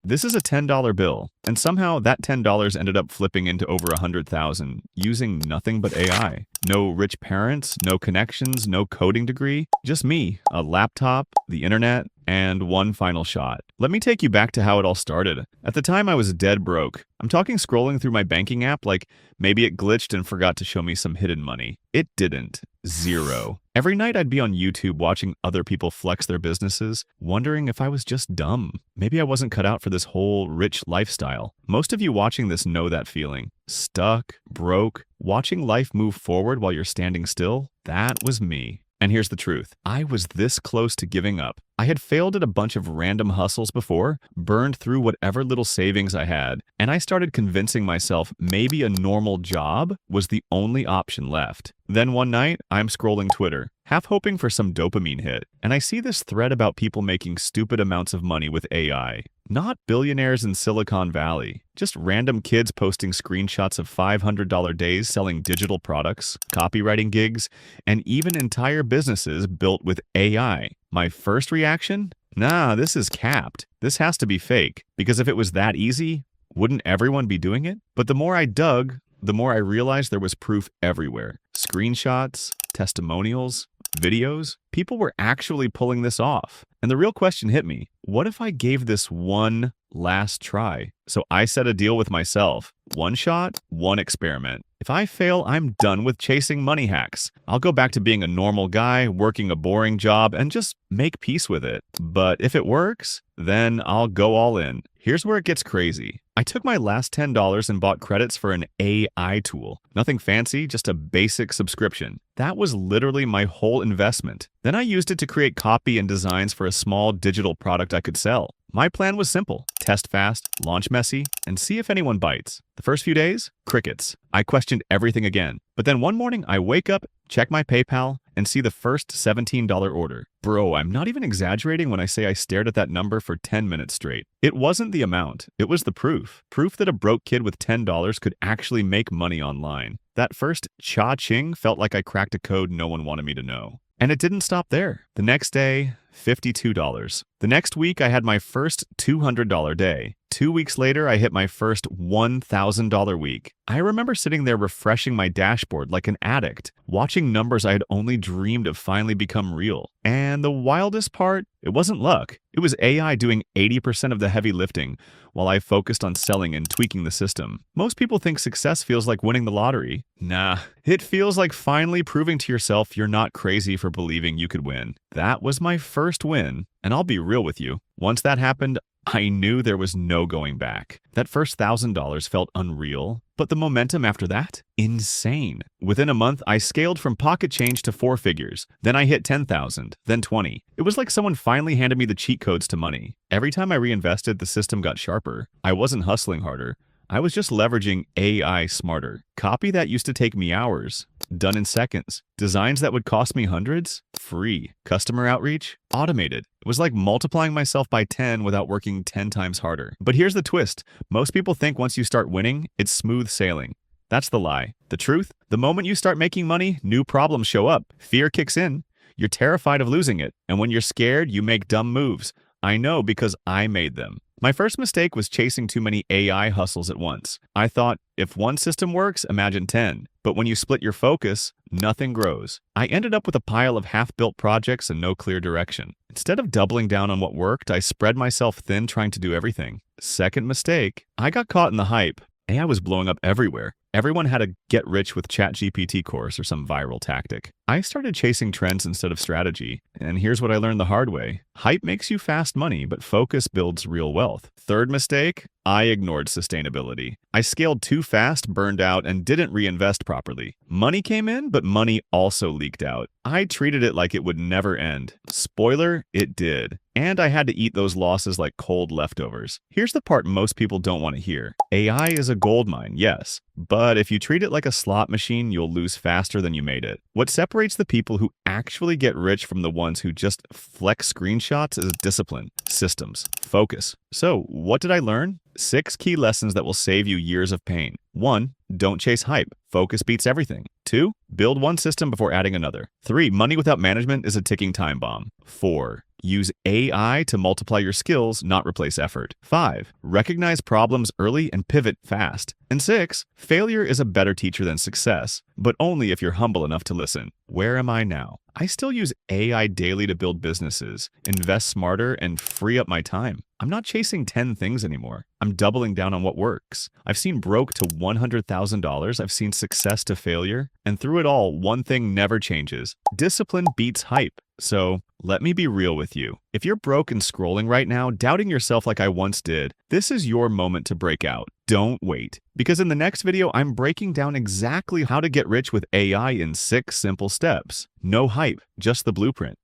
This is a $10 bill, and somehow that $10 ended up flipping into over 100,000 using nothing but AI. No rich parents, no connections, no coding degree, just me, a laptop, the internet, and one final shot. Let me take you back to how it all started. At the time, I was dead broke. I'm talking scrolling through my banking app like maybe it glitched and forgot to show me some hidden money. It didn't. Zero. Every night I'd be on YouTube watching other people flex their businesses, wondering if I was just dumb. Maybe I wasn't cut out for this whole rich lifestyle. Most of you watching this know that feeling. Stuck, broke, watching life move forward while you're standing still. That was me. And here's the truth. I was this close to giving up. I had failed at a bunch of random hustles before, burned through whatever little savings I had, and I started convincing myself maybe a normal job was the only option left. Then one night, I'm scrolling Twitter, half hoping for some dopamine hit, and I see this thread about people making stupid amounts of money with AI. Not billionaires in Silicon Valley, just random kids posting screenshots of $500 days selling digital products, copywriting gigs, and even entire businesses built with AI. My first reaction? Nah, this is capped. This has to be fake, because if it was that easy, wouldn't everyone be doing it? But the more I dug, the more I realized there was proof everywhere. Screenshots, testimonials, videos. People were actually pulling this off. And the real question hit me. What if I gave this one last try? So I set a deal with myself. One shot, one experiment. If I fail, I'm done with chasing money hacks. I'll go back to being a normal guy, working a boring job, and just make peace with it. But if it works, then I'll go all in. Here's where it gets crazy. I took my last $10 and bought credits for an AI tool. Nothing fancy, just a basic subscription. That was literally my whole investment. Then I used it to create copy and designs for a small digital product I could sell. My plan was simple. Test fast, launch messy, and see if anyone bites. The first few days, crickets. I questioned everything again. But then one morning, I wake up, check my PayPal, and see the first $17 order. Bro, I'm not even exaggerating when I say I stared at that number for 10 minutes straight. It wasn't the amount, it was the proof. Proof that a broke kid with $10 could actually make money online. That first cha-ching felt like I cracked a code no one wanted me to know. And it didn't stop there. The next day, $52. The next week, I had my first $200 day. 2 weeks later, I hit my first $1,000 week. I remember sitting there refreshing my dashboard like an addict, watching numbers I had only dreamed of finally become real. And the wildest part, it wasn't luck. It was AI doing 80% of the heavy lifting, while I focused on selling and tweaking the system. Most people think success feels like winning the lottery. Nah, it feels like finally proving to yourself you're not crazy for believing you could win. That was my first win, and I'll be real with you. Once that happened, I knew there was no going back. That first $1,000 felt unreal, but the momentum after that? Insane. Within a month, I scaled from pocket change to 4 figures. Then I hit 10,000, then 20. It was like someone finally handed me the cheat codes to money. Every time I reinvested, the system got sharper. I wasn't hustling harder. I was just leveraging AI smarter. Copy that used to take me hours, done in seconds. Designs that would cost me hundreds, free. Customer outreach, automated. It was like multiplying myself by 10 without working 10 times harder. But here's the twist. Most people think once you start winning, it's smooth sailing. That's the lie. The truth? The moment you start making money, new problems show up. Fear kicks in. You're terrified of losing it. And when you're scared, you make dumb moves. I know because I made them. My first mistake was chasing too many AI hustles at once. I thought, if one system works, imagine 10. But when you split your focus, nothing grows. I ended up with a pile of half-built projects and no clear direction. Instead of doubling down on what worked, I spread myself thin trying to do everything. Second mistake, I got caught in the hype. AI was blowing up everywhere. Everyone had a get-rich-with-ChatGPT course or some viral tactic. I started chasing trends instead of strategy, and here's what I learned the hard way. Hype makes you fast money, but focus builds real wealth. Third mistake, I ignored sustainability. I scaled too fast, burned out, and didn't reinvest properly. Money came in, but money also leaked out. I treated it like it would never end. Spoiler, it did. And I had to eat those losses like cold leftovers. Here's the part most people don't want to hear. AI is a goldmine, yes. But if you treat it like a slot machine, you'll lose faster than you made it. What separates the people who actually get rich from the ones who just flex screenshots is discipline, systems, focus. So, what did I learn? 6 key lessons that will save you years of pain. 1. Don't chase hype. Focus beats everything. 2. Build one system before adding another. 3. Money without management is a ticking time bomb. 4. Use AI to multiply your skills, not replace effort. 5. Recognize problems early and pivot fast. And 6. Failure is a better teacher than success, but only if you're humble enough to listen. Where am I now? I still use AI daily to build businesses, invest smarter, and free up my time. I'm not chasing 10 things anymore. I'm doubling down on what works. I've seen broke to $100,000. I've seen success to failure. And through it all, one thing never changes. Discipline beats hype. So let me be real with you. If you're broke and scrolling right now, doubting yourself like I once did, this is your moment to break out. Don't wait. Because in the next video, I'm breaking down exactly how to get rich with AI in 6 simple steps. No hype, just the blueprint.